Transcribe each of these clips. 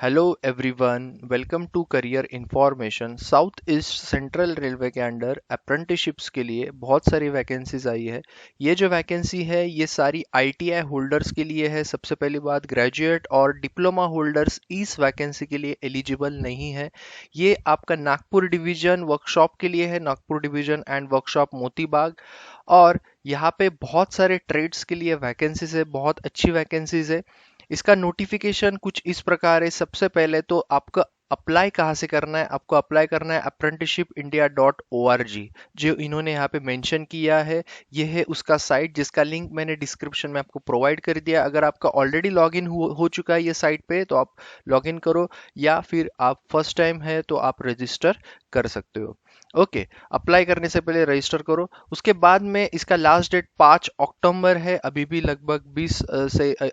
Hello everyone, welcome to career information. South east central railway के under apprenticeships के लिए बहुत सारी वैकेंसीज आई है। ये जो वैकेंसी है ये सारी आईटीआई होल्डर्स के लिए है। सबसे पहली बात, ग्रेजुएट और डिप्लोमा होल्डर्स इस वैकेंसी के लिए एलिजिबल नहीं है। ये आपका नागपुर डिवीजन वर्कशॉप के लिए है, Nagpur division and workshop Motibagh. और यहाँ पे बहुत सारे ट्रेड्स के लिए वैकेंसीज है, बहुत अच्छी वैकेंसीज है। इसका नोटिफिकेशन कुछ इस प्रकार है। सबसे पहले तो आपका अप्लाई कहाँ से करना है? आपको अप्लाई करना है apprenticeshipindia.org, जो इन्होंने यहाँ पे मेंशन किया है। ये है उसका साइट जिसका लिंक मैंने डिस्क्रिप्शन में आपको प्रोवाइड कर दिया। अगर आपका ऑलरेडी लॉगिन हो चुका है ये साइट पे तो आप लॉगिन करो, या फिर आप फर्स्ट टाइम है तो आप रजिस्टर कर सकते हो। ओके, अप्लाई करने से पहले रजिस्टर करो। उसके बाद में इसका लास्ट डेट 5 अक्टूबर है। अभी भी लगभग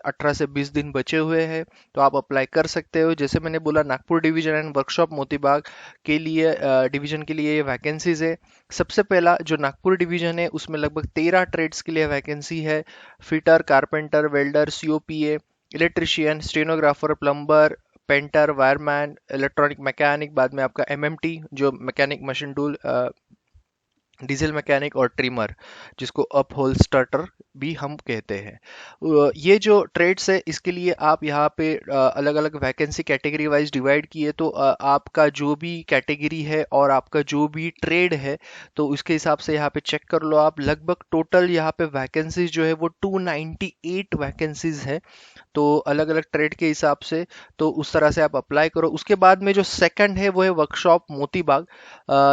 18 से 20 दिन बचे हुए हैं, तो आप अप्लाई कर सकते हो। जैसे मैंने बोला, Nagpur division and workshop Motibagh के लिए डिवीजन के लिए ये वैकेंसीज है। सबसे पहला जो नागपुर डिवीजन है उसमें लगभग 13 ट्रेड्स के लिए वैकेंसी है। Fitter, carpenter, welder, सीओपीए, electrician, stenographer, plumber, painter, wireman, electronic mechanic, बाद में आपका एमएमटी जो mechanic machine tool, diesel mechanic, और ट्रिमर जिसको अप होल्स्टर्टर भी हम कहते हैं। ये जो ट्रेड्स है इसके लिए आप यहाँ पे अलग अलग वैकेंसी कैटेगरी वाइज डिवाइड किए, तो आपका जो भी कैटेगरी है और आपका जो भी ट्रेड है तो उसके हिसाब से यहाँ पे चेक कर लो आप। लगभग टोटल यहाँ पे वैकेंसीज जो है वो 298 वैकेंसीज है, तो अलग अलग ट्रेड के हिसाब से। तो उस तरह से आप अप्लाई करो। उसके बाद में जो सेकंड है वो है वर्कशॉप मोतीबाग।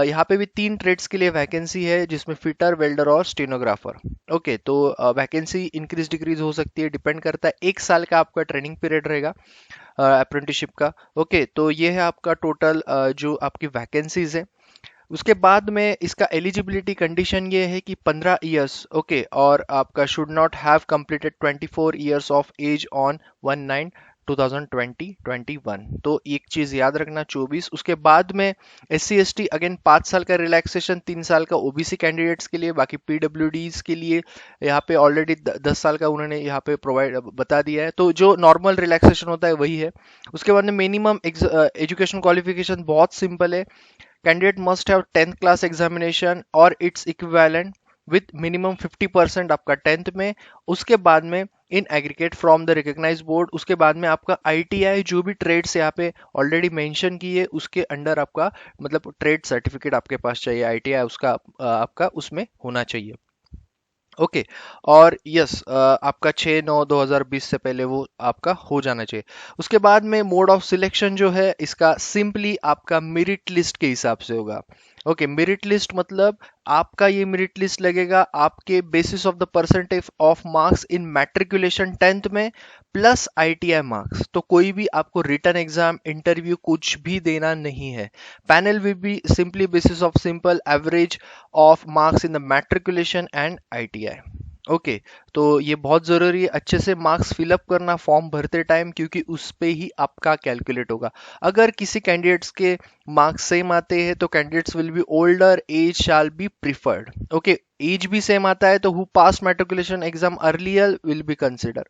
यहाँ पे भी 3 ट्रेड्स के लिए वैकेंसी है, जिसमें फिटर, वेल्डर और स्टेनोग्राफर। ओके, तो वैकेंसी इंक्रीज डिक्रीज हो सकती है, डिपेंड करता है। 1 साल का आपका ट्रेनिंग पीरियड रहेगा अप्रेंटिसशिप का। ओके, तो ये है आपका टोटल जो आपकी वैकेंसीज है। उसके बाद में इसका एलिजिबिलिटी कंडीशन ये है कि 15 इयर्स, ओके, और आपका should not have completed 24 years of age on 19 2020-21। तो एक चीज याद रखना, 24। उसके बाद में S C S T again 5 साल का रिलैक्सेशन, 3 साल का ओबीसी कैंडिडेट्स के लिए। बाकी पीडब्ल्यूडीज के लिए यहाँ पे ऑलरेडी 10 साल का उन्होंने यहाँ पे प्रोवाइड बता दिया है, तो जो नॉर्मल रिलैक्सेशन होता है वही है। उसके बाद में मिनिमम एजुकेशन क्वालिफिकेशन बहुत सिंपल है। Candidate must have 10th class examination or its equivalent with minimum 50% आपका 10th में। उसके बाद में in aggregate from the recognise board. उसके बाद में आपका आईटीआई जो भी ट्रेड्स यहाँ पे ऑलरेडी मेंशन किए उसके अंडर आपका मतलब ट्रेड सर्टिफिकेट आपके पास चाहिए, आईटीआई उसका आपका उसमें होना चाहिए। ओके, और यस आपका 6/9/2020 से पहले वो आपका हो जाना चाहिए। उसके बाद में मोड ऑफ सिलेक्शन जो है इसका सिंपली आपका मेरिट लिस्ट के हिसाब से होगा। ओके, मेरिट लिस्ट मतलब आपका ये मेरिट लिस्ट लगेगा आपके basis of the percentage of marks in matriculation 10th में प्लस आईटीआई मार्क्स। तो कोई भी आपको रिटर्न एग्जाम, इंटरव्यू कुछ भी देना नहीं है। Panel will be simply basis of simple average of marks in the matriculation and ITI. Okay, तो ये बहुत ज़रूरी है अच्छे से मार्क्स फिलअप करना फॉर्म भरते टाइम, क्योंकि उस पे ही आपका कैलकुलेट होगा। अगर किसी कैंडिडेट्स के मार्क्स सेम आते हैं तो candidates will be older, age shall be preferred. Okay, age भी सेम आता है तो who pass matriculation exam earlier will be consider.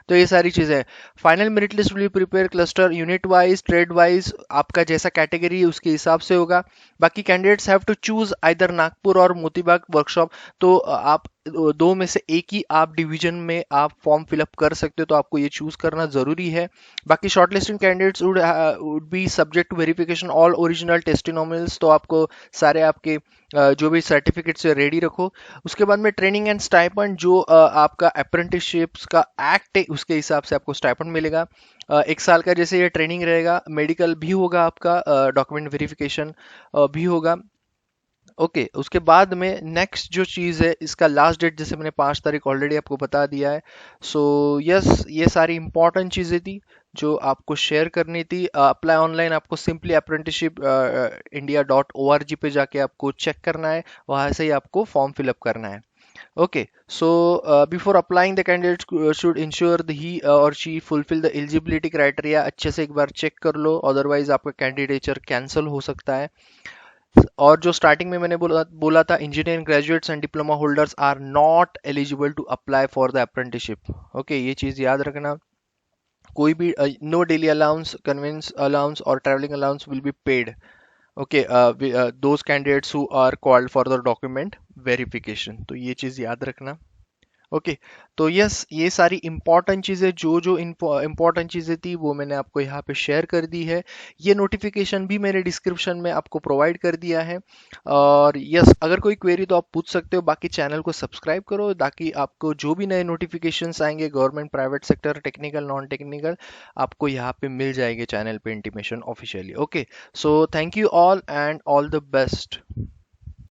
तो ये सारी चीजें। Final merit list will prepare cluster unit wise, trade wise, आपका जैसा कैटेगरी है उसके हिसाब से होगा। बाकी candidates have to choose either Nagpur और मोतीबाग वर्कशॉप। तो आप दो में से एक ही आप डिवीजन में आप फॉर्म फिलअप कर सकते हो, तो आपको ये चूज करना जरूरी है। बाकी shortlisting candidates would be subject to verification all original testimonials. तो आपको सारे आपके जो भी सर्टिफिकेट्स है रेडी रखो। उसके बाद में ट्रेनिंग एंड स्टाइपेंड जो आपका अप्रेंटिसशिप्स का एक्ट है उसके हिसाब से आपको स्टाइपेंड मिलेगा। 1 साल का जैसे ये ट्रेनिंग रहेगा, मेडिकल भी होगा आपका, डॉक्यूमेंट वेरिफिकेशन भी होगा। ओके, उसके बाद में नेक्स्ट जो चीज़ है इसका लास्ट डेट जैसे मैंने 5 तारीख ऑलरेडी आपको बता दिया है। सो यस, ये सारी इंपॉर्टेंट चीज़ें थी जो आपको शेयर करनी थी। अप्लाई ऑनलाइन आपको सिंपली अप्रेंटिसशिप india.org पे जाके आपको चेक करना है, वहाँ से ही आपको फॉर्म फिलअप करना है। Okay, so before applying, the candidate should ensure the he or she fulfill the eligibility criteria। अच्छे से एक बार चेक कर लो, अदरवाइज आपका कैंडिडेचर कैंसिल हो सकता है। और जो स्टार्टिंग में मैंने बोला था, engineering graduates and diploma holders are not eligible to apply for the apprenticeship. Okay, ये चीज़ याद रखना। कोई भी no daily allowance, conveyance allowance और travelling allowance will be paid. Okay, those candidates who are called for the document verification, तो ये चीज़ याद रखना। ओके, तो यस, ये सारी इंपॉर्टेंट चीज़ें, जो जो इंपॉर्टेंट चीज़ें थी वो मैंने आपको यहाँ पे शेयर कर दी है। ये नोटिफिकेशन भी मेरे डिस्क्रिप्शन में आपको प्रोवाइड कर दिया है। और यस, अगर कोई क्वेरी तो आप पूछ सकते हो, बाकी चैनल को सब्सक्राइब करो ताकि आपको जो भी नए नोटिफिकेशंस आएंगे government, private sector, technical, non technical, आपको यहाँ पे मिल जाएंगे चैनल पे intimation officially. Okay, so thank you all and all the best.